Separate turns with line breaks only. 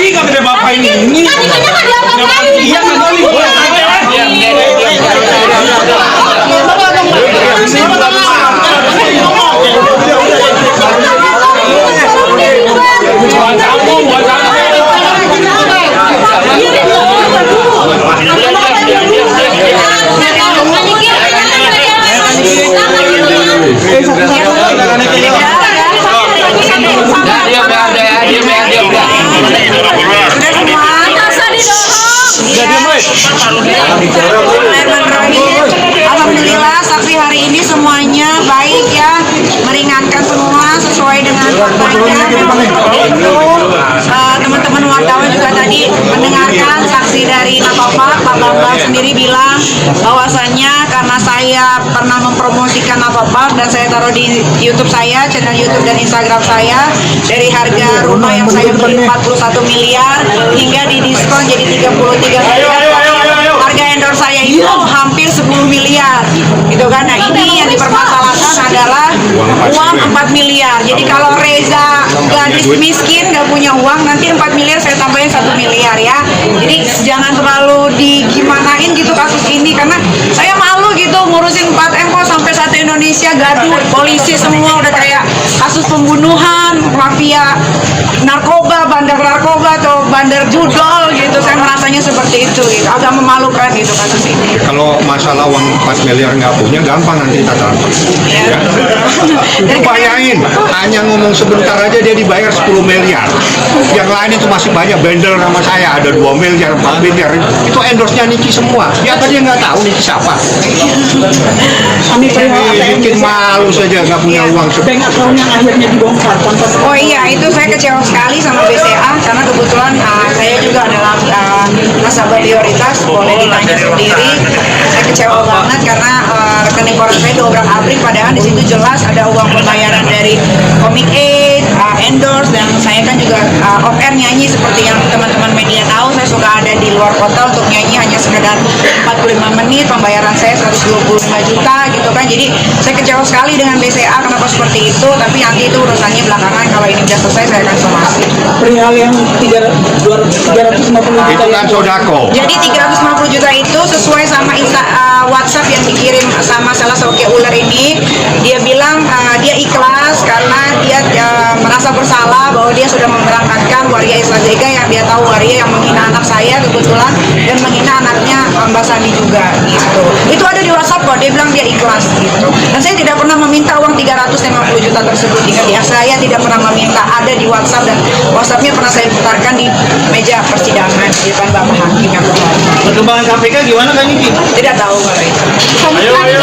sikap dari bapak ini.
Tadi kan nggak diapa-apain.
Iya nggak boleh.
Alhamdulillah saksi hari ini semuanya baik ya, meringankan semua sesuai dengan faktanya. Teman-teman wartawan juga tadi mendengarkan saksi dari Napapak, Pak Bambang sendiri bilang bahwasannya karena saya pernah mempromosikan Napapak dan saya taruh di YouTube saya, channel YouTube dan Instagram saya, dari harga rumah yang saya beli 41 miliar hingga didiskon jadi 33 miliar. Harga endorse saya itu hampir 10 miliar gitu kan. Nah ini yang dipermasalahkan adalah uang 4 miliar. Jadi kalau Reza gadis miskin gak punya uang, nanti 4 miliar saya tambahin 1 miliar ya. Jadi jangan terlalu digimanain gitu kasus ini, karena saya malu gitu ngurusin 4M kok sampai satu Indonesia gaduh, polisi semua udah kayak kasus pembunuhan, mafia narkoba, bandar narkoba atau bandar judol gitu. Saya merasanya seperti itu gitu. Agak memalukan gitu kasus ini.
Kalau masalah uang 4 miliar nggak punya, gampang nanti kita transfer. Ya. Itu bayangin, hanya ngomong sebentar aja dia dibayar 10 miliar. Yang lain itu masih banyak bandel nama saya, ada 2 miliar, 4 miliar. Itu endorse-nya Niki semua. Ya tadi nggak tahu Niki siapa. Bikin malu saja nggak punya uang.
Bank account yang akhirnya dibongkar.
Oh iya, itu saya kecewa sekali sama BCA karena kebetulan saya juga adalah nasabah prioritas, boleh ditanya sendiri. Saya kecewa banget karena rekening koran saya diobrak-abrik, padahal di situ jelas ada uang pembayaran dari Komik Aid, endorse, dan saya kan juga off air nyanyi seperti yang teman-teman media tahu. Saya suka ada di luar kota untuk nyanyi hanya sekedar 45 menit, pembayaran saya 125 juta gitu kan. Jadi saya kecewa sekali dengan BCA kenapa seperti itu, tapi nanti itu urusannya belakangan. Kalau ini udah selesai saya akan somasi.
Perihal yang 350 juta
Itu kan sodako.
Jadi 350 juta itu sesuai sama WhatsApp yang dikirim sama salah soke ular ini. Dia bilang dia ikhlas karena dia merasa bersalah bahwa dia sudah memberangkatkan Waria Isazega yang dia tahu Waria yang menghina anak saya kebetulan dan menghina anaknya Mbak Sani juga gitu. Itu ada di WhatsApp kok, dia bilang dia ikhlas gitu. Dan saya tidak pernah meminta uang 350 juta tersebut. Ingat ya, saya tidak pernah meminta, ada di WhatsApp dan WhatsAppnya pernah saya putarkan di meja persidangan di depan Bapak Hakim yang berhati.
Perkembangan KPK gimana kan ini?
Tidak tahu kalau itu.
Ayo.